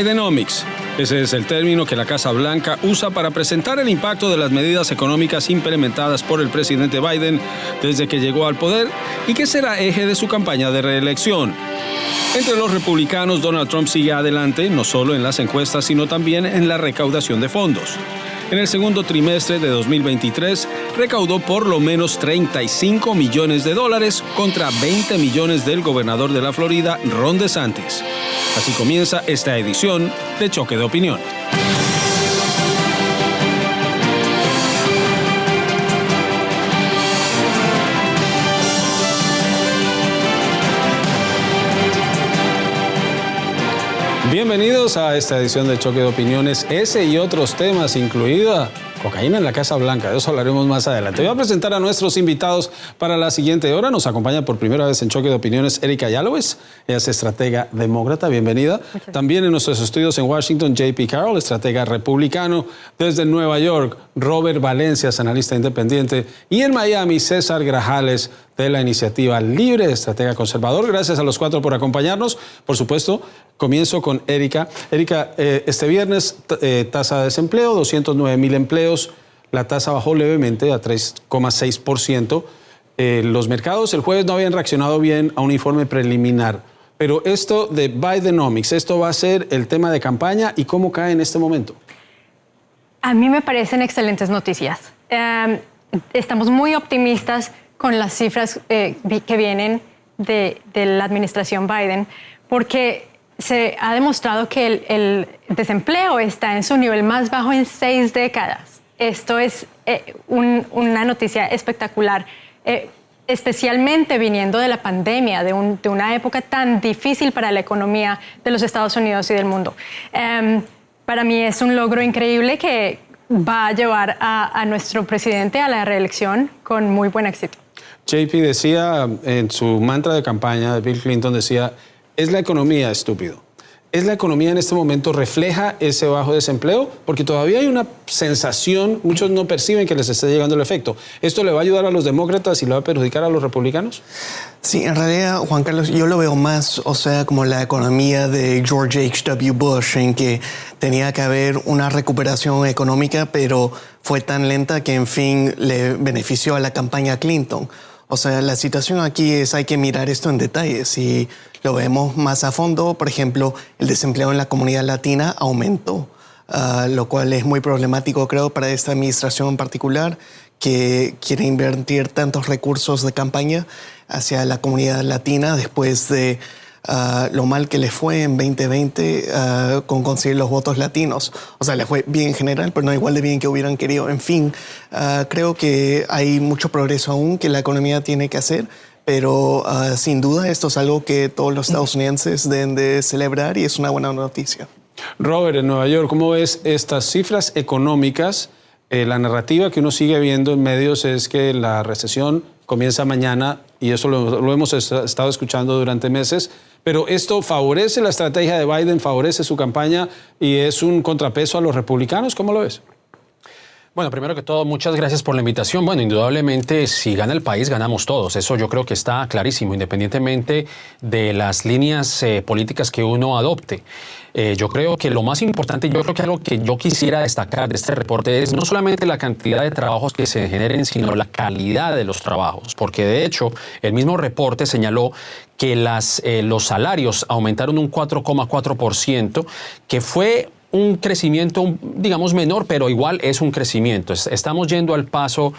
Bidenomics. Ese es el término que la Casa Blanca usa para presentar el impacto de las medidas económicas implementadas por el presidente Biden desde que llegó al poder y que será eje de su campaña de reelección. Entre los republicanos, Donald Trump sigue adelante, no solo en las encuestas, sino también en la recaudación de fondos. En el segundo trimestre de 2023, recaudó por lo menos $35 millones contra 20 millones del gobernador de la Florida, Ron DeSantis. Así comienza esta edición de Choque de Opinión. Bienvenidos a esta edición de Choque de Opiniones. Ese y otros temas, incluida cocaína en la Casa Blanca. De eso hablaremos más adelante. Voy a presentar a nuestros invitados para la siguiente hora. Nos acompaña por primera vez en Choque de Opiniones Erika Yalowitz. Ella es estratega demócrata. Bienvenida. También en nuestros estudios en Washington, JP Carroll, estratega republicano. Desde Nueva York, Robert Valencias, analista independiente. Y en Miami, César Grajales, de la Iniciativa Libre, estratega conservador. Gracias a los cuatro por acompañarnos. Por supuesto, comienzo con Erika. Erika, este viernes, tasa de desempleo, 209,000 empleos. La tasa bajó levemente a 3,6%. Los mercados el jueves no habían reaccionado bien a un informe preliminar. Pero esto de Bidenomics, ¿esto va a ser el tema de campaña y cómo cae en este momento? A mí me parecen excelentes noticias. Estamos muy optimistas con las cifras que vienen de la administración Biden, porque se ha demostrado que el desempleo está en su nivel más bajo en 6 décadas. Esto es una noticia espectacular, especialmente viniendo de la pandemia, de una época tan difícil para la economía de los Estados Unidos y del mundo. Para mí es un logro increíble que va a llevar a nuestro presidente a la reelección con muy buen éxito. JP decía en su mantra de campaña de Bill Clinton, decía, es la economía, estúpido. ¿Es la economía en este momento refleja ese bajo desempleo? Porque todavía hay una sensación, muchos no perciben que les esté llegando el efecto. ¿Esto le va a ayudar a los demócratas y le va a perjudicar a los republicanos? Sí, en realidad, Juan Carlos, yo lo veo más, como la economía de George H.W. Bush, en que tenía que haber una recuperación económica, pero fue tan lenta que, en fin, le benefició a la campaña Clinton. La situación aquí es, hay que mirar esto en detalle. Si lo vemos más a fondo, por ejemplo, el desempleo en la comunidad latina aumentó, lo cual es muy problemático, creo, para esta administración en particular, que quiere invertir tantos recursos de campaña hacia la comunidad latina después de lo mal que le fue en 2020 con conseguir los votos latinos. Le fue bien en general, pero no igual de bien que hubieran querido. En fin, creo que hay mucho progreso aún que la economía tiene que hacer, pero sin duda esto es algo que todos los estadounidenses deben de celebrar y es una buena noticia. Robert, en Nueva York, ¿cómo ves estas cifras económicas? La narrativa que uno sigue viendo en medios es que la recesión comienza mañana y eso lo hemos estado escuchando durante meses. Pero esto favorece la estrategia de Biden, favorece su campaña y es un contrapeso a los republicanos. ¿Cómo lo ves? Bueno, primero que todo, muchas gracias por la invitación. Bueno, indudablemente, si gana el país, ganamos todos. Eso yo creo que está clarísimo, independientemente de las líneas políticas que uno adopte. Yo creo que lo más importante, yo creo que algo que yo quisiera destacar de este reporte es no solamente la cantidad de trabajos que se generen, sino la calidad de los trabajos. Porque de hecho, el mismo reporte señaló que los salarios aumentaron un 4,4%, que fue un crecimiento, digamos, menor, pero igual es un crecimiento. Estamos yendo al paso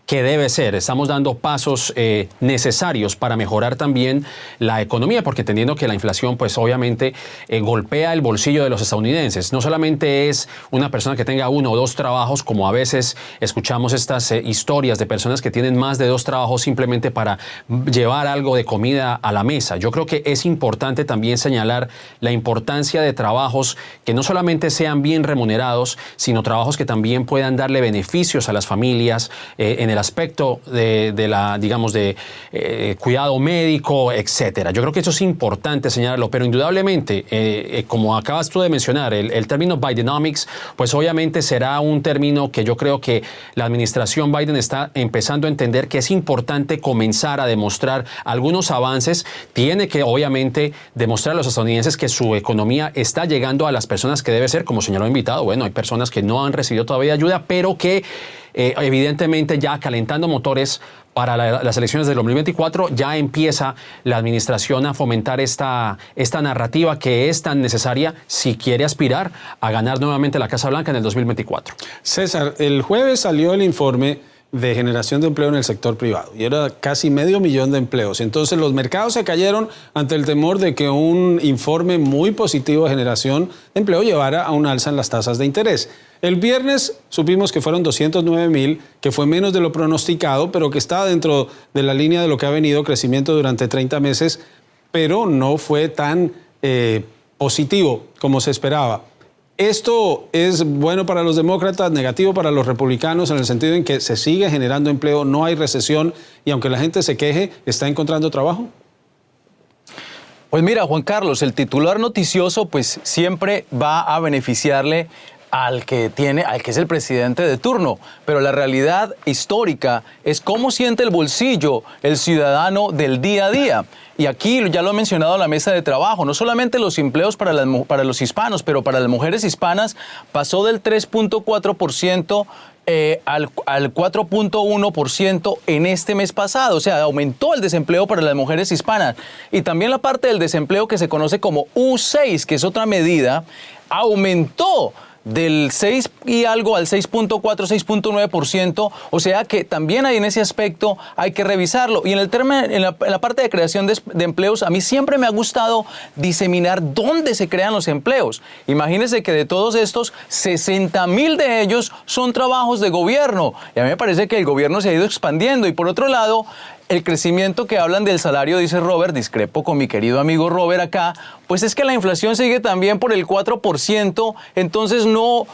que debe ser. Estamos dando pasos necesarios para mejorar también la economía, porque entendiendo que la inflación, pues obviamente golpea el bolsillo de los estadounidenses. No solamente es una persona que tenga 1 o 2 trabajos, como a veces escuchamos estas historias de personas que tienen más de 2 trabajos simplemente para llevar algo de comida a la mesa. Yo creo que es importante también señalar la importancia de trabajos que no solamente sean bien remunerados, sino trabajos que también puedan darle beneficios a las familias en el aspecto de la, digamos, de cuidado médico, etcétera. Yo creo que eso es importante señalarlo, pero indudablemente, como acabas tú de mencionar, el término Bidenomics, pues obviamente será un término que yo creo que la administración Biden está empezando a entender que es importante comenzar a demostrar algunos avances. Tiene que obviamente demostrar a los estadounidenses que su economía está llegando a las personas que debe ser, como señaló el invitado. Bueno, hay personas que no han recibido todavía ayuda, pero que evidentemente ya calentando motores para las elecciones del 2024, ya empieza la administración a fomentar esta narrativa que es tan necesaria si quiere aspirar a ganar nuevamente la Casa Blanca en el 2024. César, el jueves salió el informe de generación de empleo en el sector privado y era casi 500,000 de empleos. Entonces los mercados se cayeron ante el temor de que un informe muy positivo de generación de empleo llevara a un alza en las tasas de interés. El viernes supimos que fueron 209,000, que fue menos de lo pronosticado, pero que está dentro de la línea de lo que ha venido crecimiento durante 30 meses, pero no fue tan positivo como se esperaba. ¿Esto es bueno para los demócratas, negativo para los republicanos, en el sentido en que se sigue generando empleo, no hay recesión y aunque la gente se queje, está encontrando trabajo? Pues mira, Juan Carlos, el titular noticioso pues siempre va a beneficiarle al que es el presidente de turno, pero la realidad histórica es cómo siente el bolsillo el ciudadano del día a día. Y aquí ya lo he mencionado en la mesa de trabajo, no solamente los empleos para los hispanos, pero para las mujeres hispanas pasó del 3.4% al 4.1% en este mes pasado. O sea, aumentó el desempleo para las mujeres hispanas. Y también la parte del desempleo que se conoce como U6, que es otra medida, aumentó del 6 y algo al 6.4, 6.9%, o sea que también hay en ese aspecto hay que revisarlo. Y en la parte de creación de empleos, a mí siempre me ha gustado diseminar dónde se crean los empleos. Imagínense que de todos estos, 60,000 de ellos son trabajos de gobierno. Y a mí me parece que el gobierno se ha ido expandiendo. Y por otro lado, el crecimiento que hablan del salario, dice Robert, discrepo con mi querido amigo Robert acá, pues es que la inflación sigue también por el 4%, entonces no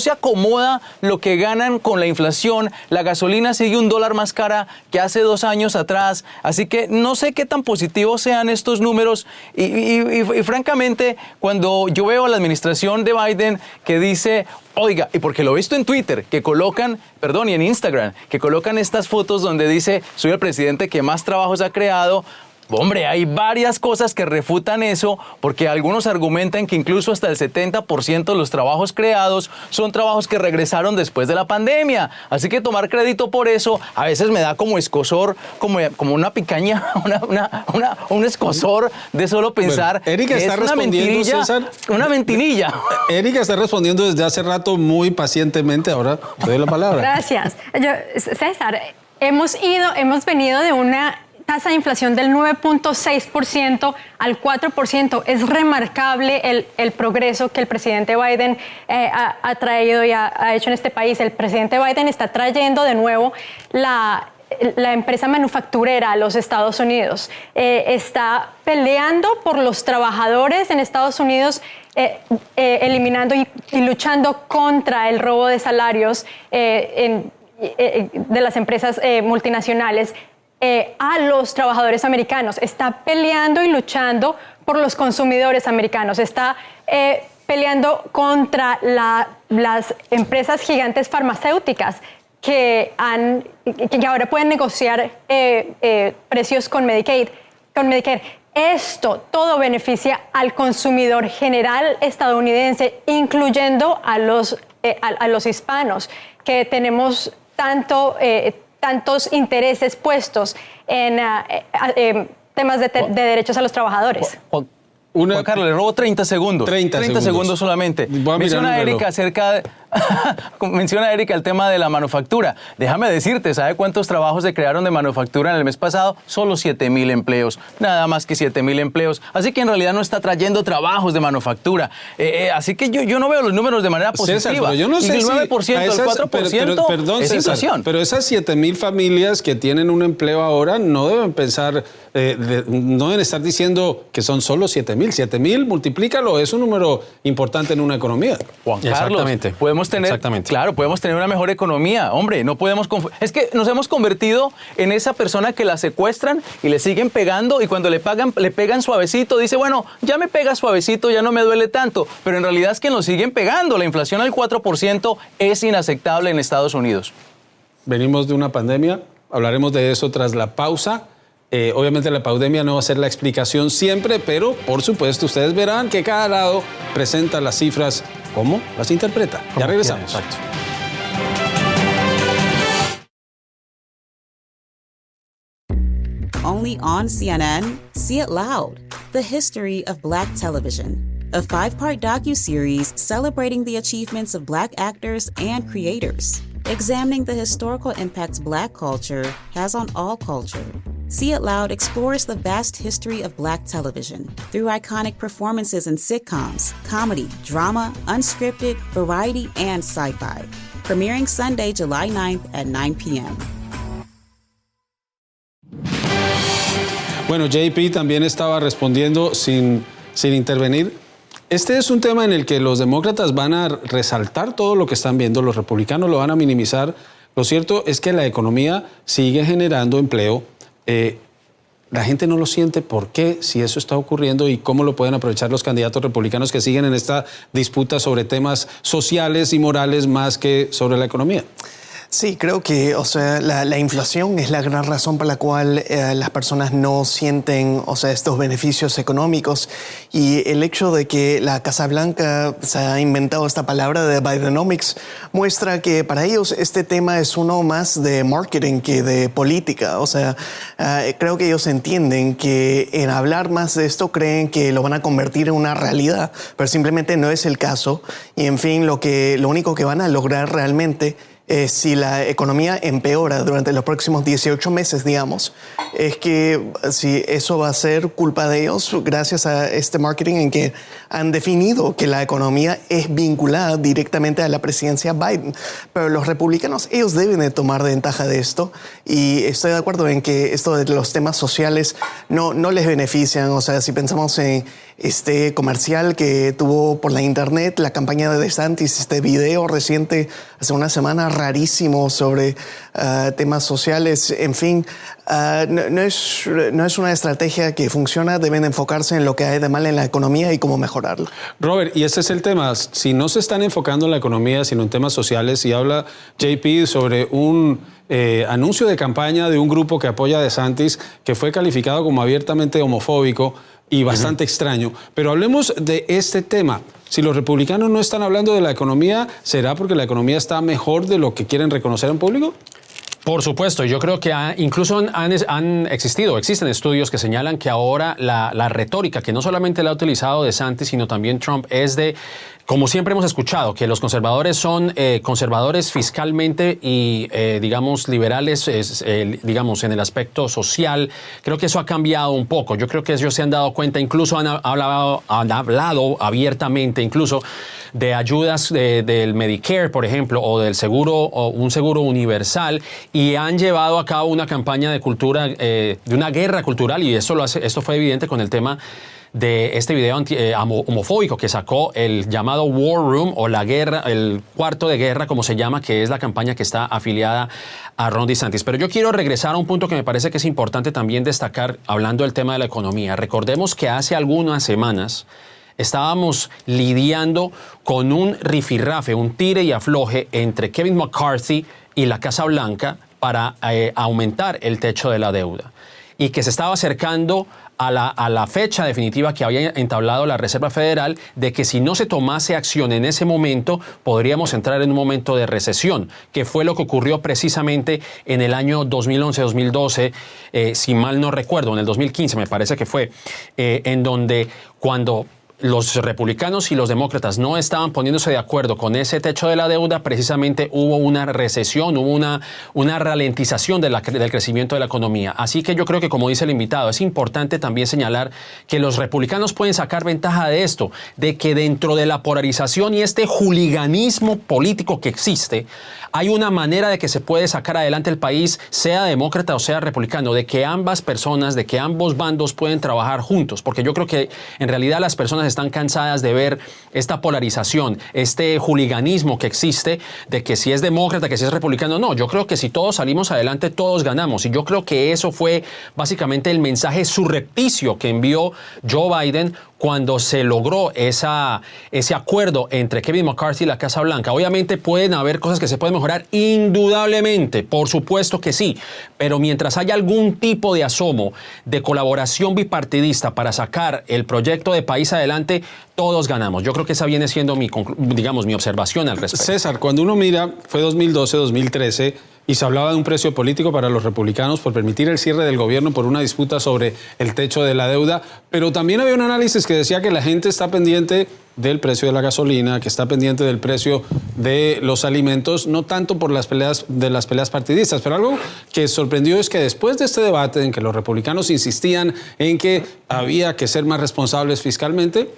se acomoda lo que ganan con la inflación. La gasolina sigue $1 más cara que hace 2 años atrás, así que no sé qué tan positivos sean estos números y francamente, cuando yo veo a la administración de Biden que dice, oiga, y porque lo he visto en Twitter, y en Instagram, que colocan estas fotos donde dice, soy el presidente que más trabajos ha creado. Hombre, hay varias cosas que refutan eso, porque algunos argumentan que incluso hasta el 70% de los trabajos creados son trabajos que regresaron después de la pandemia. Así que tomar crédito por eso a veces me da como escozor, como una picaña, un escozor de solo pensar bueno, Erika que está es una respondiendo, mentirilla, César. una mentirilla. Erika está respondiendo desde hace rato muy pacientemente, ahora te doy la palabra. Gracias. César, hemos venido de una tasa de inflación del 9.6% al 4%. Es remarcable el progreso que el presidente Biden ha traído y ha hecho en este país. El presidente Biden está trayendo de nuevo la empresa manufacturera a los Estados Unidos. Está peleando por los trabajadores en Estados Unidos, eliminando y luchando contra el robo de salarios de las empresas multinacionales. A los trabajadores americanos, está peleando y luchando por los consumidores americanos, está peleando contra las empresas gigantes farmacéuticas que ahora pueden negociar precios con Medicare. Esto todo beneficia al consumidor general estadounidense, incluyendo a los hispanos, que tenemos tantos intereses puestos en temas de derechos a derechos a los trabajadores. Juan Carlos, le robo 30 segundos. 30 segundos solamente. Menciona Erika el tema de la manufactura. Déjame decirte, ¿sabe cuántos trabajos se crearon de manufactura en el mes pasado? Solo 7,000 empleos. Nada más que 7,000 empleos. Así que en realidad no está trayendo trabajos de manufactura. Así que yo no veo los números de manera positiva. César, pero yo no sé el 9%, el 4% perdón, es César, inflación. pero esas 7,000 familias que tienen un empleo ahora no deben pensar, no deben estar diciendo que son solo 7,000. 7,000, multiplícalo, es un número importante en una economía. Juan Carlos, podemos podemos tener, Exactamente. claro, podemos tener una mejor economía. Hombre, no podemos... Es que nos hemos convertido en esa persona que la secuestran y le siguen pegando y cuando le pegan suavecito, dice, bueno, ya me pega suavecito, ya no me duele tanto. Pero en realidad es que nos siguen pegando. La inflación al 4% es inaceptable en Estados Unidos. Venimos de una pandemia, hablaremos de eso tras la pausa. Obviamente la pandemia no va a ser la explicación siempre, pero por supuesto ustedes verán que cada lado presenta las cifras como las interpreta. Ya regresamos. Exacto. Only on CNN, See It Loud, the history of Black television. A 5-part docuseries celebrating the achievements of Black actors and creators, examining the historical impacts Black culture has on all culture. See It Loud explores the vast history of Black television through iconic performances in sitcoms, comedy, drama, unscripted, variety, and sci-fi. Premiering Sunday, July 9th at 9 p.m. Bueno, JP también estaba respondiendo sin intervenir. Este es un tema en el que los demócratas van a resaltar todo lo que están viendo, los republicanos lo van a minimizar. Lo cierto es que la economía sigue generando empleo. La gente no lo siente. ¿Por qué? Si eso está ocurriendo y cómo lo pueden aprovechar los candidatos republicanos que siguen en esta disputa sobre temas sociales y morales más que sobre la economía. Sí, creo que, la inflación es la gran razón por la cual las personas no sienten, estos beneficios económicos. Y el hecho de que la Casa Blanca se ha inventado esta palabra de Bidenomics muestra que para ellos este tema es uno más de marketing que de política. Creo que ellos entienden que en hablar más de esto creen que lo van a convertir en una realidad, pero simplemente no es el caso. Y en fin, lo único que van a lograr realmente si la economía empeora durante los próximos 18 meses, digamos, es que si eso va a ser culpa de ellos gracias a este marketing en que han definido que la economía es vinculada directamente a la presidencia Biden. Pero los republicanos, ellos deben de tomar ventaja de esto y estoy de acuerdo en que esto de los temas sociales no les benefician. Si pensamos en este comercial que tuvo por la internet, la campaña de DeSantis, este video reciente hace una semana rarísimo sobre temas sociales, en fin, no es una estrategia que funciona. Deben enfocarse en lo que hay de mal en la economía y cómo mejorarlo. Robert, y este es el tema, si no se están enfocando en la economía, sino en temas sociales, y habla JP sobre un anuncio de campaña de un grupo que apoya a DeSantis, que fue calificado como abiertamente homofóbico y bastante extraño. Pero hablemos de este tema. Si los republicanos no están hablando de la economía, ¿será porque la economía está mejor de lo que quieren reconocer en público? Por supuesto, yo creo que existen estudios que señalan que ahora la retórica que no solamente la ha utilizado DeSantis, sino también Trump, es de, como siempre hemos escuchado, que los conservadores son conservadores fiscalmente y, digamos, liberales, digamos, en el aspecto social. Creo que eso ha cambiado un poco. Yo creo que ellos se han dado cuenta, incluso han hablado abiertamente, incluso de ayudas del Medicare, por ejemplo, o del seguro, o un seguro universal, y han llevado a cabo una campaña de cultura, de una guerra cultural, y esto fue evidente con el tema de este video homofóbico que sacó el llamado War Room, o la guerra, el cuarto de guerra, como se llama, que es la campaña que está afiliada a Ron DeSantis. Pero yo quiero regresar a un punto que me parece que es importante también destacar, hablando del tema de la economía. Recordemos que hace algunas semanas estábamos lidiando con un rifirrafe, un tire y afloje entre Kevin McCarthy y la Casa Blanca para aumentar el techo de la deuda, y que se estaba acercando a la fecha definitiva que había entablado la Reserva Federal, de que si no se tomase acción en ese momento, podríamos entrar en un momento de recesión, que fue lo que ocurrió precisamente en el año 2011-2012, si mal no recuerdo, en el 2015 me parece que fue, en donde cuando los republicanos y los demócratas no estaban poniéndose de acuerdo con ese techo de la deuda, precisamente hubo una recesión, hubo una ralentización del crecimiento de la economía. Así que yo creo que, como dice el invitado, es importante también señalar que los republicanos pueden sacar ventaja de esto, de que dentro de la polarización y este juliganismo político que existe, hay una manera de que se puede sacar adelante el país, sea demócrata o sea republicano, de que ambas personas, de que ambos bandos pueden trabajar juntos, porque yo creo que en realidad las personas están cansadas de ver esta polarización, este juliganismo que existe de que si es demócrata, que si es republicano. No, yo creo que si todos salimos adelante, todos ganamos. Y yo creo que eso fue básicamente el mensaje surrepticio que envió Joe Biden cuando se logró ese acuerdo entre Kevin McCarthy y la Casa Blanca. Obviamente pueden haber cosas que se pueden mejorar, indudablemente, por supuesto que sí, pero mientras haya algún tipo de asomo de colaboración bipartidista para sacar el proyecto de país adelante, todos ganamos. Yo creo que esa viene siendo mi observación al respecto. César, cuando uno mira, fue 2012, 2013, y se hablaba de un precio político para los republicanos por permitir el cierre del gobierno por una disputa sobre el techo de la deuda, pero también había un análisis que decía que la gente está pendiente del precio de la gasolina, que está pendiente del precio de los alimentos, no tanto por las peleas partidistas, pero algo que sorprendió es que después de este debate en que los republicanos insistían en que había que ser más responsables fiscalmente,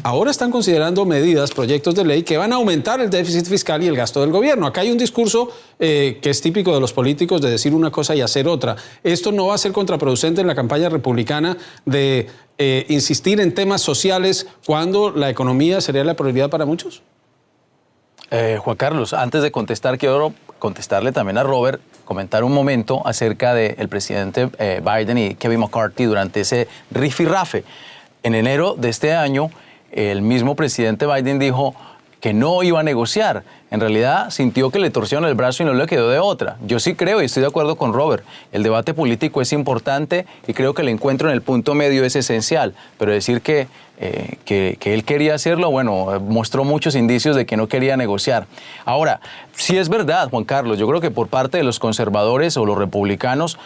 ahora están considerando medidas, proyectos de ley que van a aumentar el déficit fiscal y el gasto del gobierno. Acá hay un discurso que es típico de los políticos de decir una cosa y hacer otra. ¿Esto no va a ser contraproducente en la campaña republicana de insistir en temas sociales cuando la economía sería la prioridad para muchos? Juan Carlos, antes de contestar, quiero contestarle también a Robert, comentar un momento acerca del presidente Biden y Kevin McCarthy durante ese rifirrafe. En enero de este año, el mismo presidente Biden dijo que no iba a negociar. En realidad sintió que le torcieron el brazo y no le quedó de otra. Yo sí creo y estoy de acuerdo con Robert. El debate político es importante y creo que el encuentro en el punto medio es esencial. Pero decir que él quería hacerlo, bueno, mostró muchos indicios de que no quería negociar. Ahora, sí es verdad, Juan Carlos, yo creo que por parte de los conservadores o los republicanos,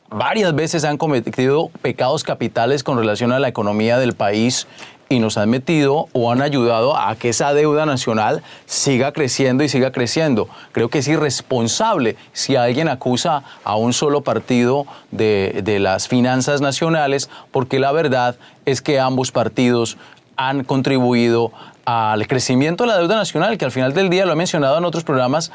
varias veces han cometido pecados capitales con relación a la economía del país y nos han metido o han ayudado a que esa deuda nacional siga creciendo y siga creciendo. Creo que es irresponsable si alguien acusa a un solo partido de las finanzas nacionales, porque la verdad es que ambos partidos han contribuido al crecimiento de la deuda nacional, que al final del día, lo he mencionado en otros programas,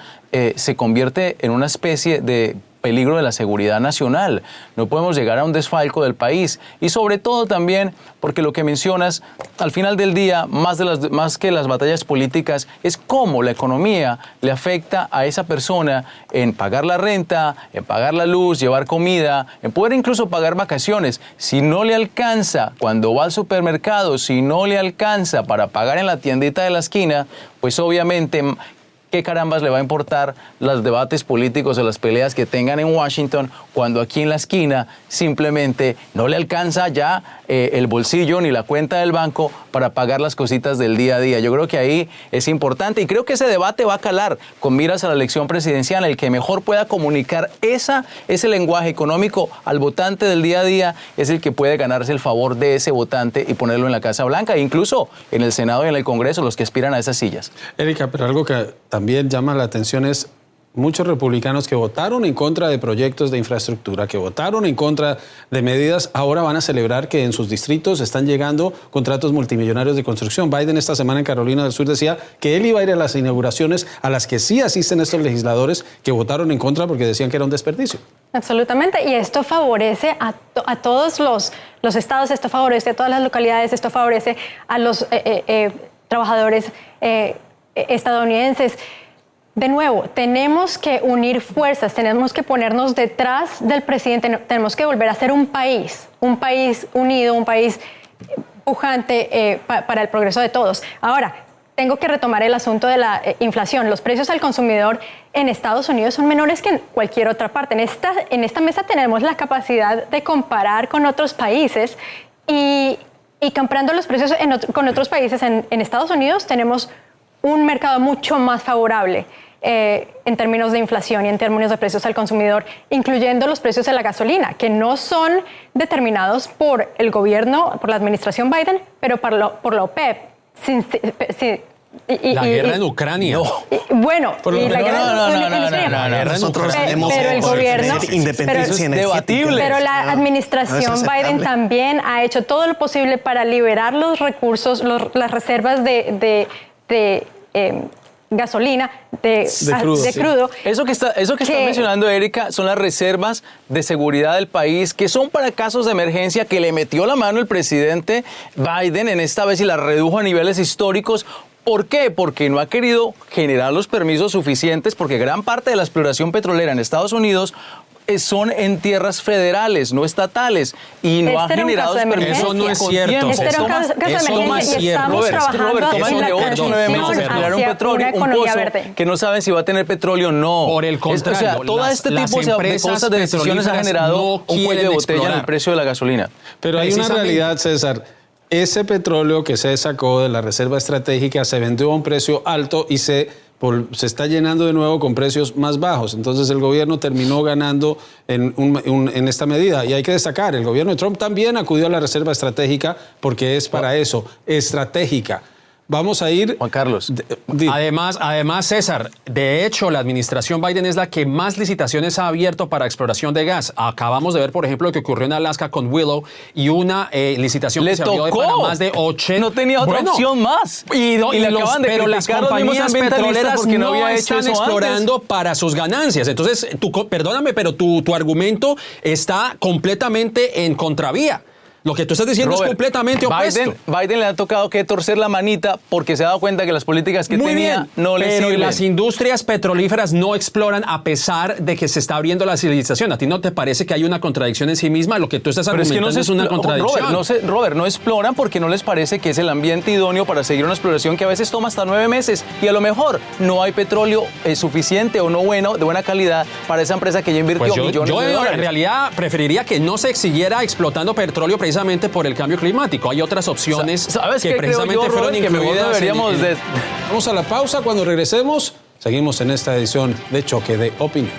se convierte en una especie de peligro de la seguridad nacional. No podemos llegar a un desfalco del país. Y sobre todo también, porque lo que mencionas, al final del día, más que las batallas políticas, es cómo la economía le afecta a esa persona en pagar la renta, en pagar la luz, llevar comida, en poder incluso pagar vacaciones. Si no le alcanza cuando va al supermercado, si no le alcanza para pagar en la tiendita de la esquina, pues obviamente, ¿qué carambas le va a importar los debates políticos o las peleas que tengan en Washington cuando aquí en la esquina simplemente no le alcanza ya el bolsillo ni la cuenta del banco para pagar las cositas del día a día? Yo creo que ahí es importante y creo que ese debate va a calar con miras a la elección presidencial. El que mejor pueda comunicar ese lenguaje económico al votante del día a día es el que puede ganarse el favor de ese votante y ponerlo en la Casa Blanca, e incluso en el Senado y en el Congreso, los que aspiran a esas sillas. Erika, pero algo que también llama la atención es muchos republicanos que votaron en contra de proyectos de infraestructura, que votaron en contra de medidas, ahora van a celebrar que en sus distritos están llegando contratos multimillonarios de construcción. Biden esta semana en Carolina del Sur decía que él iba a ir a las inauguraciones a las que sí asisten estos legisladores que votaron en contra porque decían que era un desperdicio. Absolutamente, y esto favorece a todos los estados, esto favorece a todas las localidades, esto favorece a los trabajadores estadounidenses. De nuevo, tenemos que unir fuerzas, tenemos que ponernos detrás del presidente, tenemos que volver a ser un país unido, un país pujante para el progreso de todos. Ahora, tengo que retomar el asunto de la inflación. Los precios al consumidor en Estados Unidos son menores que en cualquier otra parte. En esta mesa tenemos la capacidad de comparar con otros países y comparando los precios con otros países en Estados Unidos tenemos un mercado mucho más favorable en términos de inflación y en términos de precios al consumidor, incluyendo los precios de la gasolina, que no son determinados por el gobierno, por la administración Biden, pero por la OPEP. La guerra en Ucrania. Bueno, y la guerra Nosotros hemos pero el gobierno independencia energética. Pero la administración Biden también ha hecho todo lo posible para liberar los recursos, las reservas de gasolina, de crudo. Eso que está mencionando Erika son las reservas de seguridad del país, que son para casos de emergencia, que le metió la mano el presidente Biden en esta vez y la redujo a niveles históricos. ¿Por qué? Porque no ha querido generar los permisos suficientes, porque gran parte de la exploración petrolera en Estados Unidos son en tierras federales, no estatales, y no ha generado permisos. Eso no es cierto. Este era un caso de emergencia y estamos trabajando en la transición hacia una economía verde. Que no saben si va a tener petróleo o no. Por el contrario, o sea, todo este tipo de cosas, de decisiones ha generado un cuello de botella en el precio de la gasolina. Pero hay una realidad, César. Ese petróleo que se sacó de la reserva estratégica se vendió a un precio alto y se está llenando de nuevo con precios más bajos. Entonces el gobierno terminó ganando en esta medida. Y hay que destacar, el gobierno de Trump también acudió a la reserva estratégica porque es para eso, estratégica. Vamos a ir... Juan Carlos. Además, César, de hecho, la administración Biden es la que más licitaciones ha abierto para exploración de gas. Acabamos de ver, por ejemplo, lo que ocurrió en Alaska con Willow y una licitación que se abrió para más de 80... No tenía otra opción más. Pero las compañías petroleras porque no están explorando para sus ganancias. Entonces, perdóname, pero tu argumento está completamente en contravía. Lo que tú estás diciendo, Robert, es completamente opuesto. Biden le ha tocado que torcer la manita porque se ha dado cuenta que las políticas que tenía no le sirven. Pero las industrias petrolíferas no exploran a pesar de que se está abriendo la civilización. ¿A ti no te parece que hay una contradicción en sí misma? Lo que tú estás argumentando es una contradicción. Robert, no exploran porque no les parece que es el ambiente idóneo para seguir una exploración que a veces toma hasta 9 meses y a lo mejor no hay petróleo suficiente o no bueno, de buena calidad para esa empresa que ya invirtió millones de dólares. Yo en realidad preferiría que no se siguiera explotando petróleo precisamente por el cambio climático. Hay otras opciones que precisamente fueron incluidas. Vamos a la pausa. Cuando regresemos, seguimos en esta edición de Choque de Opiniones.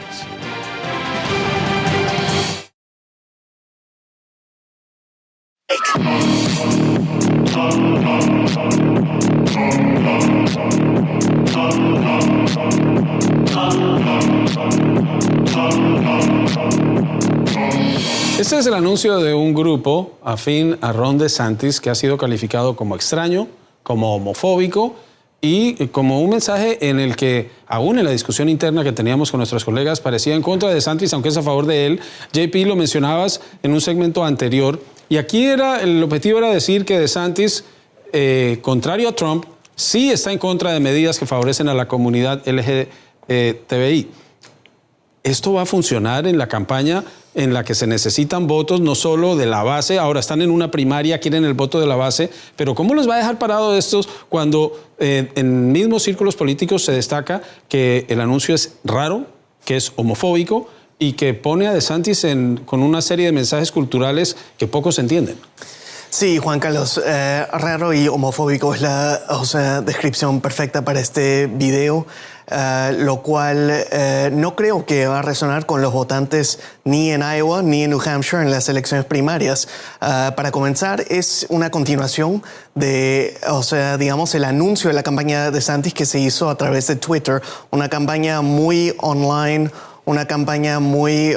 Este es el anuncio de un grupo afín a Ron DeSantis que ha sido calificado como extraño, como homofóbico y como un mensaje en el que, aún en la discusión interna que teníamos con nuestros colegas, parecía en contra de DeSantis, aunque es a favor de él. JP, lo mencionabas en un segmento anterior. Y aquí el objetivo era decir que DeSantis, contrario a Trump, sí está en contra de medidas que favorecen a la comunidad LGTBI. ¿Esto va a funcionar en la campaña en la que se necesitan votos no solo de la base? Ahora están en una primaria, quieren el voto de la base, pero ¿cómo los va a dejar parados estos cuando en mismos círculos políticos se destaca que el anuncio es raro, que es homofóbico y que pone a DeSantis con una serie de mensajes culturales que pocos entienden? Sí, Juan Carlos, raro y homofóbico es la descripción perfecta para este video, lo cual no creo que va a resonar con los votantes ni en Iowa ni en New Hampshire en las elecciones primarias. Para comenzar, es una continuación de, digamos, el anuncio de la campaña de DeSantis que se hizo a través de Twitter, una campaña muy online, una campaña muy,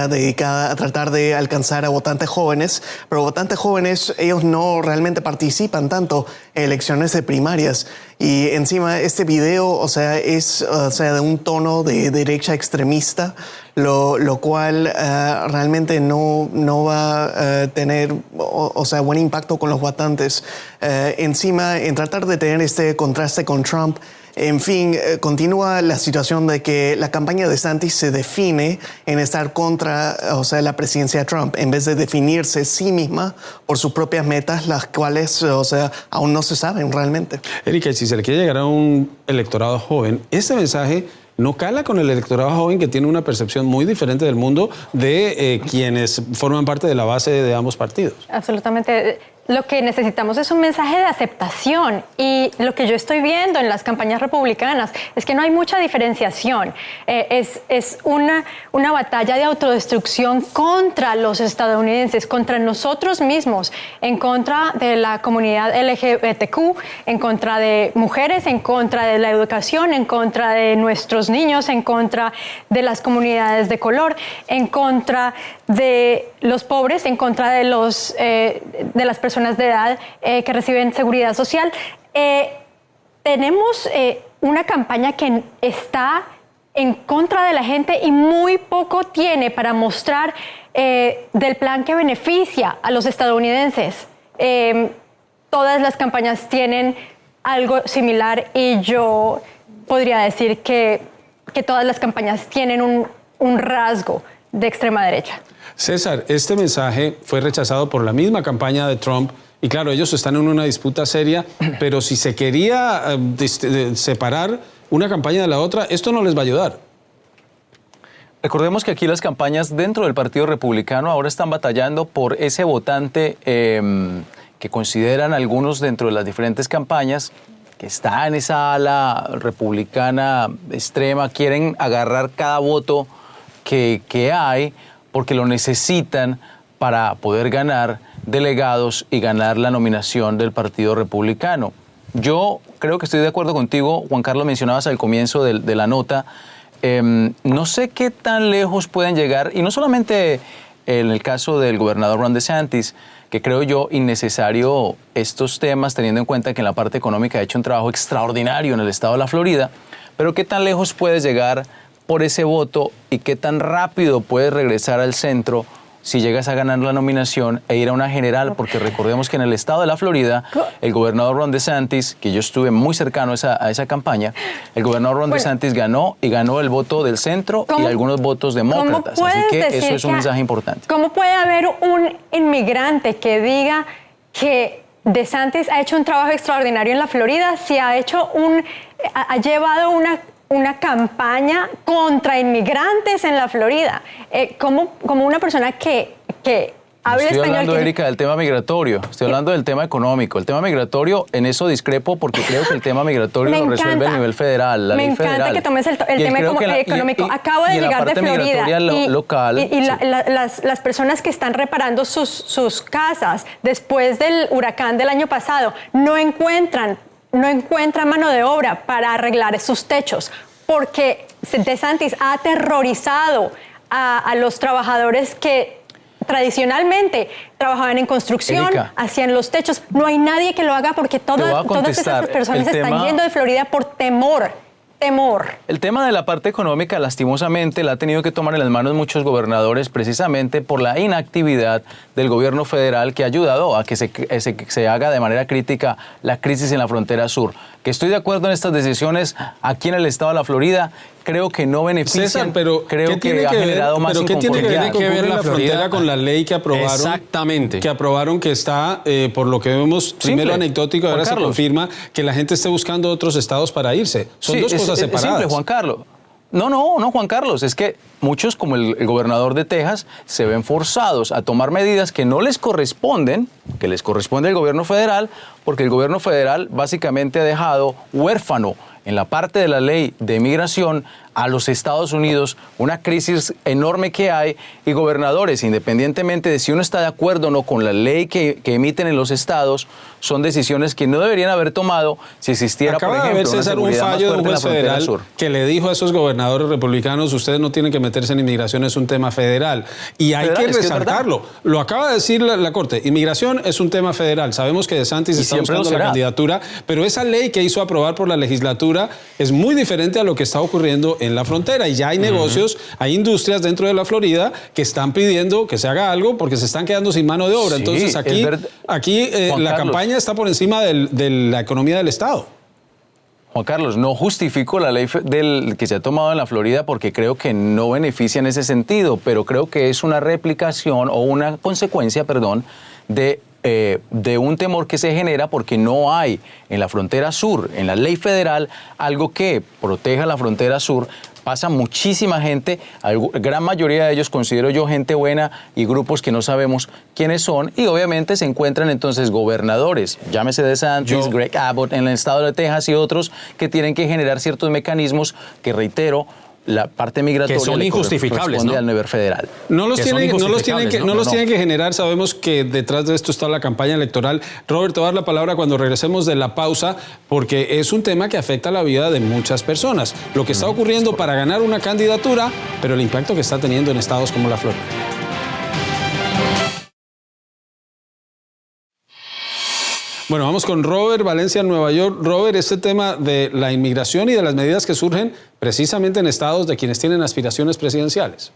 dedicada a tratar de alcanzar a votantes jóvenes, pero votantes jóvenes, ellos no realmente participan tanto en elecciones de primarias. Y encima este video, es de un tono de derecha extremista, lo cual realmente no va a tener, buen impacto con los votantes. Encima, en tratar de tener este contraste con Trump, en fin, continúa la situación de que la campaña de DeSantis se define en estar contra, la presidencia de Trump, en vez de definirse sí misma por sus propias metas, las cuales, aún no se saben realmente. Erika, si se le quiere llegar a un electorado joven, este mensaje no cala con el electorado joven que tiene una percepción muy diferente del mundo de quienes forman parte de la base de ambos partidos. Absolutamente. Lo que necesitamos es un mensaje de aceptación y lo que yo estoy viendo en las campañas republicanas es que no hay mucha diferenciación. Es una batalla de autodestrucción contra los estadounidenses, contra nosotros mismos, en contra de la comunidad LGBTQ, en contra de mujeres, en contra de la educación, en contra de nuestros niños, en contra de las comunidades de color, en contra de los pobres, en contra de las personas de edad que reciben seguridad social. Tenemos una campaña que está en contra de la gente y muy poco tiene para mostrar del plan que beneficia a los estadounidenses. Todas las campañas tienen algo similar y yo podría decir que todas las campañas tienen un rasgo de extrema derecha. César, este mensaje fue rechazado por la misma campaña de Trump y claro, ellos están en una disputa seria, pero si se quería separar una campaña de la otra, esto no les va a ayudar. Recordemos que aquí las campañas dentro del Partido Republicano ahora están batallando por ese votante que consideran algunos dentro de las diferentes campañas que está en esa ala republicana extrema, quieren agarrar cada voto que hay porque lo necesitan para poder ganar delegados y ganar la nominación del Partido Republicano. Yo creo que estoy de acuerdo contigo, Juan Carlos, mencionabas al comienzo de la nota. No sé qué tan lejos pueden llegar, y no solamente en el caso del gobernador Ron DeSantis, que creo yo innecesario estos temas, teniendo en cuenta que en la parte económica ha hecho un trabajo extraordinario en el estado de la Florida, pero qué tan lejos puedes llegar por ese voto y qué tan rápido puedes regresar al centro si llegas a ganar la nominación e ir a una general, porque recordemos que en el estado de la Florida, el gobernador Ron DeSantis, que yo estuve muy cercano a esa campaña, el gobernador Ron DeSantis ganó el voto del centro y algunos votos demócratas. Así que eso es un mensaje importante. ¿Cómo puede haber un inmigrante que diga que DeSantis ha hecho un trabajo extraordinario en la Florida si ha llevado una campaña contra inmigrantes en la Florida? Como una persona que habla Estoy español... hablando, Erika, del tema migratorio. Estoy hablando del tema económico. El tema migratorio, en eso discrepo porque creo que el tema migratorio lo resuelve a nivel federal, la ley federal. Me encanta que tomes el tema económico. Acabo de llegar de Florida las personas que están reparando sus casas después del huracán del año pasado no encuentran mano de obra para arreglar sus techos, porque DeSantis ha aterrorizado a los trabajadores que tradicionalmente trabajaban en construcción, Erika, hacían los techos. No hay nadie que lo haga porque todas esas personas están yendo de Florida por temor. El tema de la parte económica, lastimosamente, la ha tenido que tomar en las manos muchos gobernadores precisamente por la inactividad del gobierno federal que ha ayudado a que se haga de manera crítica la crisis en la frontera sur. Que estoy de acuerdo en estas decisiones aquí en el estado de la Florida, creo que no benefician, César, pero creo que ha generado más inconformidad. ¿Qué tiene que ver la frontera con la ley que aprobaron? Exactamente. Que aprobaron, que está, por lo que vemos, primero anecdótico, ahora se confirma que la gente esté buscando otros estados para irse. Son dos cosas separadas. Es simple, Juan Carlos. No, Juan Carlos, es que muchos, como el gobernador de Texas, se ven forzados a tomar medidas que no les corresponden, que les corresponde al gobierno federal, porque el gobierno federal básicamente ha dejado huérfano en la parte de la ley de migración a los Estados Unidos, una crisis enorme que hay, y gobernadores, independientemente de si uno está de acuerdo o no con la ley que emiten en los estados, son decisiones que no deberían haber tomado si existiera, por ejemplo, una seguridad un fallo de un juez federal que le dijo a esos gobernadores republicanos: ustedes no tienen que meterse en inmigración, es un tema federal. Y hay que resaltarlo. Lo acaba de decir la Corte. Inmigración es un tema federal. Sabemos que DeSantis está buscando la candidatura, pero esa ley que hizo aprobar por la legislatura es muy diferente a lo que está ocurriendo en la frontera, y ya hay negocios, hay industrias dentro de la Florida que están pidiendo que se haga algo porque se están quedando sin mano de obra. Sí, entonces aquí la campaña está por encima de la economía del estado. Juan Carlos, no justifico la ley que se ha tomado en la Florida porque creo que no beneficia en ese sentido, pero creo que es una replicación o una consecuencia, de un temor que se genera porque no hay en la frontera sur, en la ley federal, algo que proteja la frontera sur. Pasa muchísima gente, gran mayoría de ellos considero yo gente buena y grupos que no sabemos quiénes son, y obviamente se encuentran entonces gobernadores, llámese DeSantis, Greg Abbott en el estado de Texas y otros, que tienen que generar ciertos mecanismos que, reitero, la parte migratoria que son injustificables, ¿no? Al nivel federal. No los tienen que generar. Sabemos que detrás de esto está la campaña electoral. Robert, te voy a dar la palabra cuando regresemos de la pausa, porque es un tema que afecta la vida de muchas personas. Lo que está ocurriendo para ganar una candidatura, pero el impacto que está teniendo en estados como la Florida. Bueno, vamos con Robert Valencia, Nueva York. Robert, este tema de la inmigración y de las medidas que surgen precisamente en estados de quienes tienen aspiraciones presidenciales.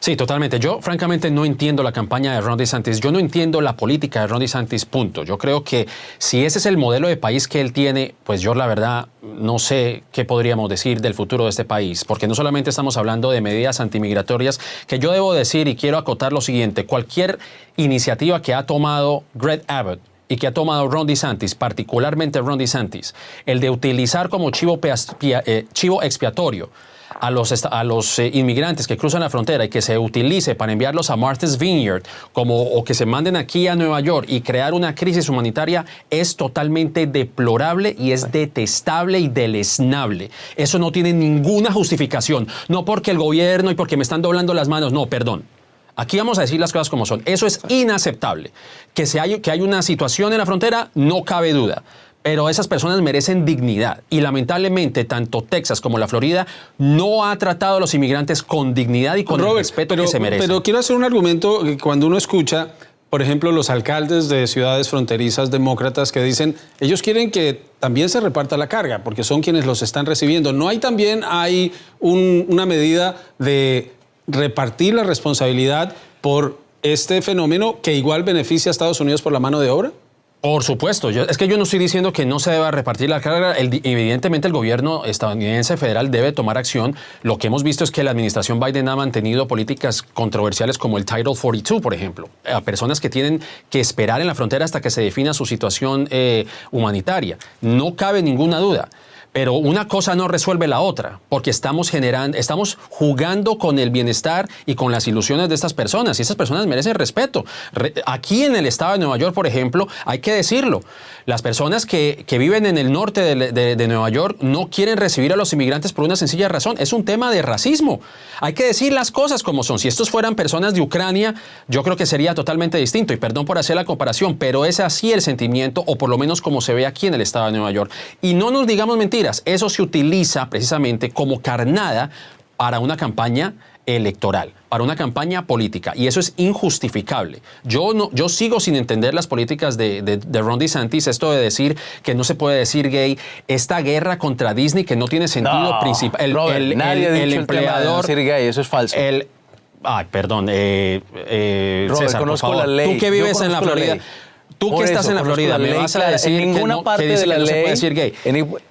Sí, totalmente. Yo, francamente, no entiendo la campaña de Ron DeSantis. Yo no entiendo la política de Ron DeSantis, punto. Yo creo que si ese es el modelo de país que él tiene, pues yo, la verdad, no sé qué podríamos decir del futuro de este país. Porque no solamente estamos hablando de medidas antimigratorias, que yo debo decir y quiero acotar lo siguiente. Cualquier iniciativa que ha tomado Greg Abbott y que ha tomado Ron DeSantis, particularmente Ron DeSantis, el de utilizar como chivo expiatorio a los inmigrantes que cruzan la frontera y que se utilice para enviarlos a Martha's Vineyard o que se manden aquí a Nueva York y crear una crisis humanitaria es totalmente deplorable y es detestable y deleznable. Eso no tiene ninguna justificación. No porque el gobierno y porque me están doblando las manos. No, perdón. Aquí vamos a decir las cosas como son. Eso es inaceptable. Que hay una situación en la frontera, no cabe duda. Pero esas personas merecen dignidad y lamentablemente tanto Texas como la Florida no ha tratado a los inmigrantes con dignidad y con el respeto que se merecen. Pero quiero hacer un argumento que cuando uno escucha, por ejemplo, los alcaldes de ciudades fronterizas demócratas que dicen, ellos quieren que también se reparta la carga porque son quienes los están recibiendo. ¿No hay también una medida de repartir la responsabilidad por este fenómeno que igual beneficia a Estados Unidos por la mano de obra? Por supuesto, es que yo no estoy diciendo que no se deba repartir la carga. Evidentemente el gobierno estadounidense federal debe tomar acción. Lo que hemos visto es que la administración Biden ha mantenido políticas controversiales como el Title 42, por ejemplo, a personas que tienen que esperar en la frontera hasta que se defina su situación humanitaria. No cabe ninguna duda. Pero una cosa no resuelve la otra, porque estamos jugando con el bienestar y con las ilusiones de estas personas, y esas personas merecen respeto. Aquí en el estado de Nueva York, por ejemplo, hay que decirlo, las personas que viven en el norte de Nueva York no quieren recibir a los inmigrantes por una sencilla razón, es un tema de racismo. Hay que decir las cosas como son. Si estos fueran personas de Ucrania, yo creo que sería totalmente distinto, y perdón por hacer la comparación, pero es así el sentimiento, o por lo menos como se ve aquí en el estado de Nueva York. Y no nos digamos mentiras. Eso se utiliza precisamente como carnada para una campaña electoral, para una campaña política, y eso es injustificable. Yo sigo sin entender las políticas de Ron DeSantis, esto de decir que no se puede decir gay, esta guerra contra Disney que no tiene sentido principal. Nadie ha dicho el empleador, tema de decir gay, eso es falso. Perdón, Robert, César, por favor, la ley. Tú que vives en la Florida. Tú que estás en la Florida, me vas a decir en ninguna parte de la ley no se puede decir gay.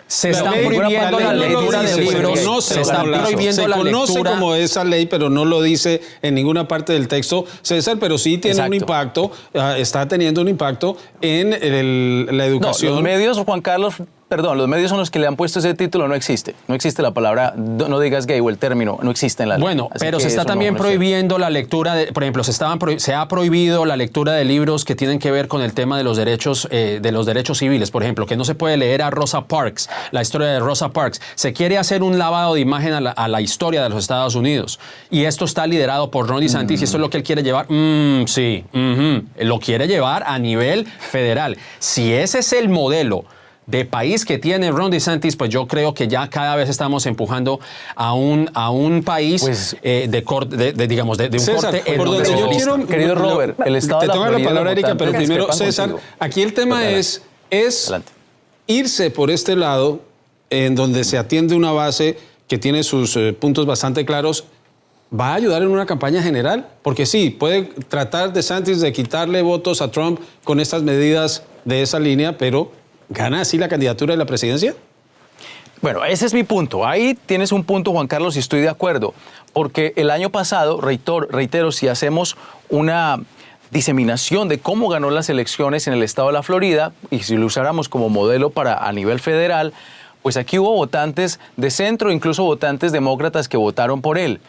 Se está prohibiendo la lectura de libros. Se está prohibiendo la lectura. Se conoce como esa ley, pero no lo dice en ninguna parte del texto, César, pero sí tiene un impacto, está teniendo un impacto en la educación. Los medios, Juan Carlos, los medios son los que le han puesto ese título, no existe. No existe la palabra, no digas gay o el término, no existe en la ley. Bueno, pero se está también prohibiendo la lectura, por ejemplo, se ha prohibido la lectura de libros que tienen que ver con el tema de los derechos civiles. Por ejemplo, que no se puede leer a Rosa Parks, la historia de Rosa Parks. Se quiere hacer un lavado de imagen a la historia de los Estados Unidos. Y esto está liderado por Ron DeSantis y esto es lo que él quiere llevar. Sí, lo quiere llevar a nivel federal. Si ese es el modelo de país que tiene Ron DeSantis, pues yo creo que ya cada vez estamos empujando a un país de un corte querido Robert, el estado te de la tomo la palabra, Erika, pero primero, César, contigo. aquí el tema es irse por este lado, en donde se atiende una base que tiene sus puntos bastante claros. ¿Va a ayudar en una campaña general? Porque sí, puede tratar DeSantis de quitarle votos a Trump con estas medidas de esa línea, pero ¿gana así la candidatura de la presidencia? Bueno, ese es mi punto. Ahí tienes un punto, Juan Carlos, y estoy de acuerdo. Porque el año pasado, reitero, si hacemos una diseminación de cómo ganó las elecciones en el estado de la Florida, y si lo usáramos como modelo a nivel federal, pues aquí hubo votantes de centro, incluso votantes demócratas que votaron por él.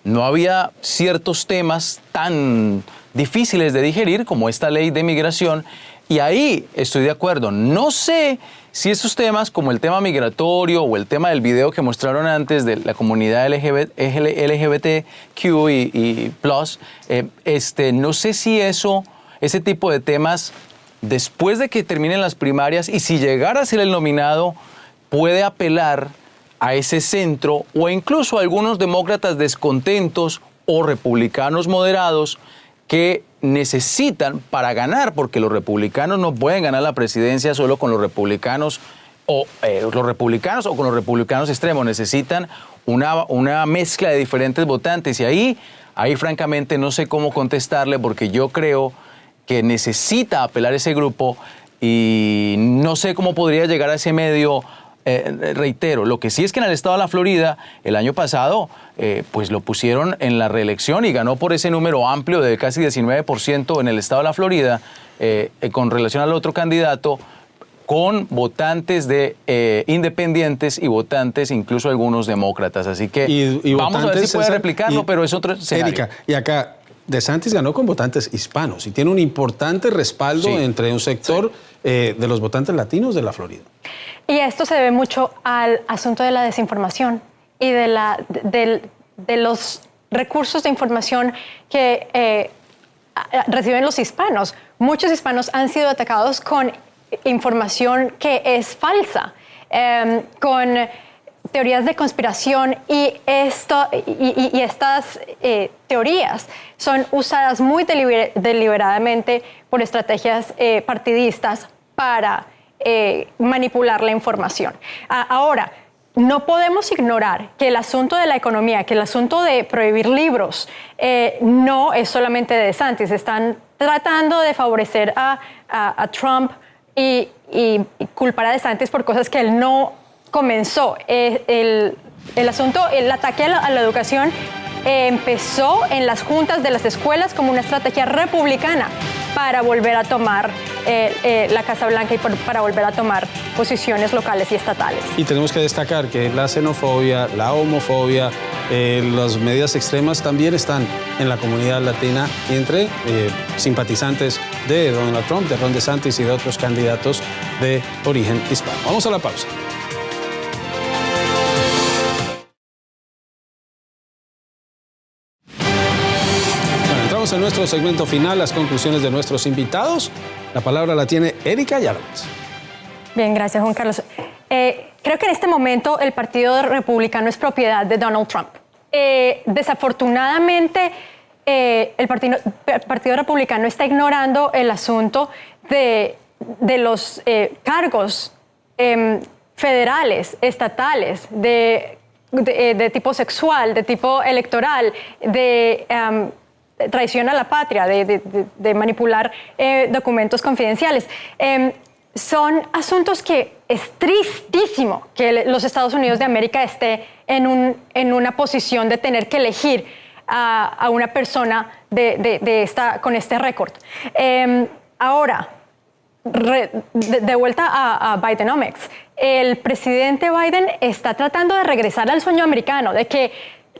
No había ciertos temas tan difíciles de digerir como esta ley de migración, y ahí estoy de acuerdo. No sé si esos temas, como el tema migratorio o el tema del video que mostraron antes de la comunidad LGBTQ y plus, no sé si ese tipo de temas, después de que terminen las primarias y si llegara a ser el nominado, puede apelar a ese centro o incluso a algunos demócratas descontentos o republicanos moderados que necesitan para ganar, porque los republicanos no pueden ganar la presidencia solo con los republicanos o con los republicanos extremos, necesitan una mezcla de diferentes votantes y ahí francamente no sé cómo contestarle porque yo creo que necesita apelar ese grupo y no sé cómo podría llegar a ese medio. Reitero, lo que sí es que en el estado de la Florida el año pasado pues lo pusieron en la reelección y ganó por ese número amplio de casi 19% en el estado de la Florida con relación al otro candidato, con votantes de independientes y votantes incluso algunos demócratas. Así que y vamos a ver si puede replicarlo, pero es otro escenario. Erika, y acá DeSantis ganó con votantes hispanos y tiene un importante respaldo entre un sector de los votantes latinos de la Florida. Y esto se debe mucho al asunto de la desinformación y de los recursos de información que reciben los hispanos. Muchos hispanos han sido atacados con información que es falsa, con teorías de conspiración y estas teorías son usadas muy deliberadamente por estrategias partidistas para manipular la información. Ahora, no podemos ignorar que el asunto de la economía, que el asunto de prohibir libros, no es solamente de DeSantis. Están tratando de favorecer a Trump y culpar a DeSantis por cosas que él no comenzó. El ataque a la educación empezó en las juntas de las escuelas como una estrategia republicana para volver a tomar la Casa Blanca y para volver a tomar posiciones locales y estatales. Y tenemos que destacar que la xenofobia, la homofobia, las medidas extremas también están en la comunidad latina y entre simpatizantes de Donald Trump, de Ron DeSantis y de otros candidatos de origen hispano. Vamos a la pausa. En nuestro segmento final, las conclusiones de nuestros invitados. La palabra la tiene Erika Yáñez. Bien, gracias, Juan Carlos. Creo que en este momento el Partido Republicano es propiedad de Donald Trump. Desafortunadamente, el Partido Republicano está ignorando el asunto de los cargos federales, estatales, de tipo sexual, de tipo electoral, de traición a la patria, de manipular documentos confidenciales. Son asuntos que es tristísimo que los Estados Unidos de América esté en una posición de tener que elegir a una persona con este récord. Ahora, de vuelta a Bidenomics, el presidente Biden está tratando de regresar al sueño americano, de que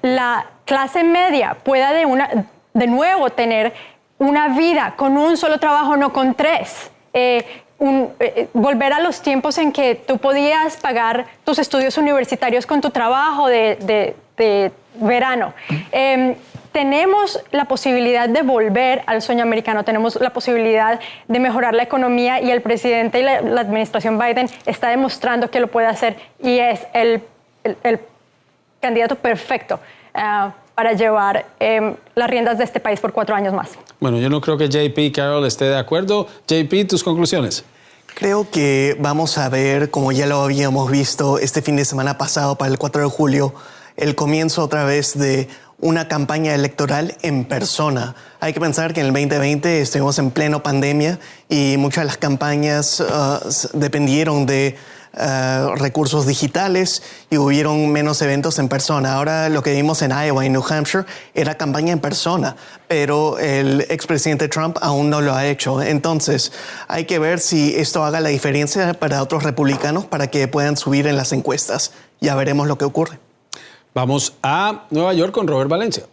la clase media pueda de nuevo tener una vida con un solo trabajo, no con tres. Volver a los tiempos en que tú podías pagar tus estudios universitarios con tu trabajo de verano. Tenemos la posibilidad de volver al sueño americano, tenemos la posibilidad de mejorar la economía y el presidente y la administración Biden está demostrando que lo puede hacer y es el candidato perfecto para llevar las riendas de este país por 4 años más. Bueno, yo no creo que JP Carroll esté de acuerdo. JP, tus conclusiones. Creo que vamos a ver, como ya lo habíamos visto este fin de semana pasado para el 4 de julio, el comienzo otra vez de una campaña electoral en persona. Hay que pensar que en el 2020 estuvimos en pleno pandemia y muchas de las campañas dependieron de recursos digitales y hubieron menos eventos en persona. Ahora lo que vimos en Iowa y New Hampshire era campaña en persona, pero el expresidente Trump aún no lo ha hecho. Entonces hay que ver si esto haga la diferencia para otros republicanos para que puedan subir en las encuestas. Ya veremos lo que ocurre. Vamos a Nueva York con Robert Valencia.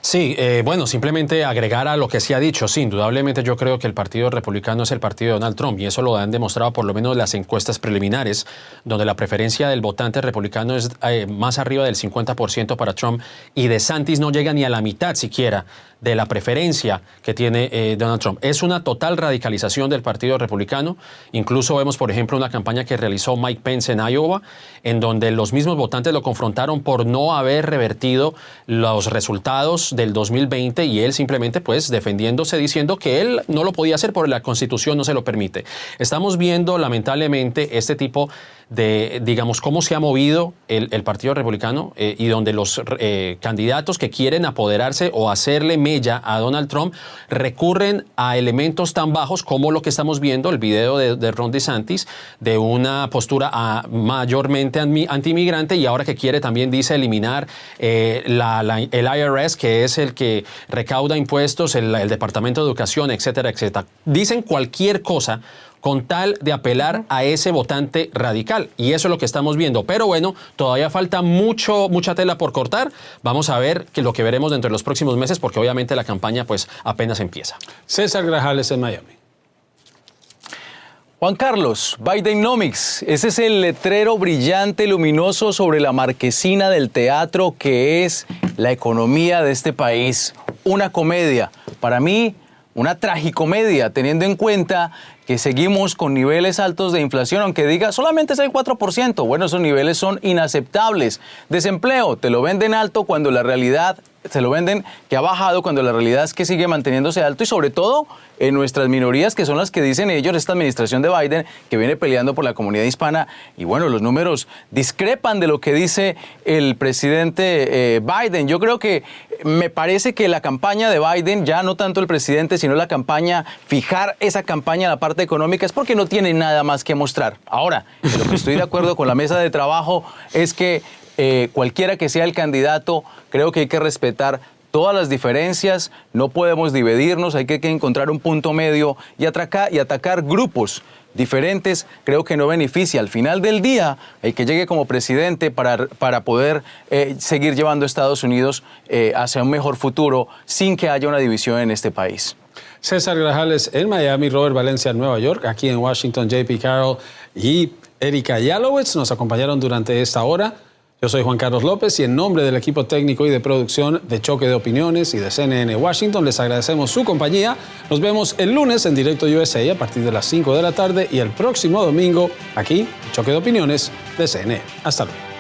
Sí, bueno, simplemente agregar a lo que sí ha dicho. Sí, indudablemente yo creo que el Partido Republicano es el partido de Donald Trump y eso lo han demostrado por lo menos las encuestas preliminares, donde la preferencia del votante republicano es más arriba del 50% para Trump y DeSantis no llega ni a la mitad siquiera de la preferencia que tiene Donald Trump. Es una total radicalización del Partido Republicano. Incluso vemos, por ejemplo, una campaña que realizó Mike Pence en Iowa, en donde los mismos votantes lo confrontaron por no haber revertido los resultados años del 2020 y él simplemente pues defendiéndose diciendo que él no lo podía hacer porque la Constitución no se lo permite. Estamos viendo lamentablemente este tipo de, digamos, cómo se ha movido el Partido Republicano y donde los candidatos que quieren apoderarse o hacerle mella a Donald Trump recurren a elementos tan bajos como lo que estamos viendo, el video de Ron DeSantis, de una postura mayormente antimigrante y ahora que quiere también dice eliminar el IRS, que es el que recauda impuestos, el Departamento de Educación, etcétera, etcétera. Dicen cualquier cosa con tal de apelar a ese votante radical. Y eso es lo que estamos viendo. Pero bueno, todavía falta mucha tela por cortar. Vamos a ver lo que veremos dentro de los próximos meses, porque obviamente la campaña pues apenas empieza. César Grajales en Miami. Juan Carlos, Bidenomics, ese es el letrero brillante, luminoso sobre la marquesina del teatro que es la economía de este país. Una comedia. Para mí, una tragicomedia, teniendo en cuenta que seguimos con niveles altos de inflación, aunque diga solamente es el 4%. Bueno, esos niveles son inaceptables. Desempleo, te lo venden alto cuando la realidad, se lo venden que ha bajado cuando la realidad es que sigue manteniéndose alto y sobre todo en nuestras minorías que son las que dicen ellos, esta administración de Biden que viene peleando por la comunidad hispana y bueno, los números discrepan de lo que dice el presidente Biden. Yo creo que me parece que la campaña de Biden, ya no tanto el presidente, sino la campaña, fijar esa campaña en la parte económica es porque no tiene nada más que mostrar. Ahora, en lo que estoy de acuerdo con la mesa de trabajo es que cualquiera que sea el candidato, creo que hay que respetar todas las diferencias, no podemos dividirnos, hay que encontrar un punto medio y atacar grupos diferentes, creo que no beneficia. Al final del día, el que llegue como presidente para poder seguir llevando a Estados Unidos hacia un mejor futuro sin que haya una división en este país. César Grajales en Miami, Robert Valencia en Nueva York, aquí en Washington, JP Carroll y Erika Yalowitz nos acompañaron durante esta hora. Yo soy Juan Carlos López y en nombre del equipo técnico y de producción de Choque de Opiniones y de CNN Washington les agradecemos su compañía. Nos vemos el lunes en Directo USA a partir de las 5 de la tarde y el próximo domingo aquí, Choque de Opiniones de CNN. Hasta luego.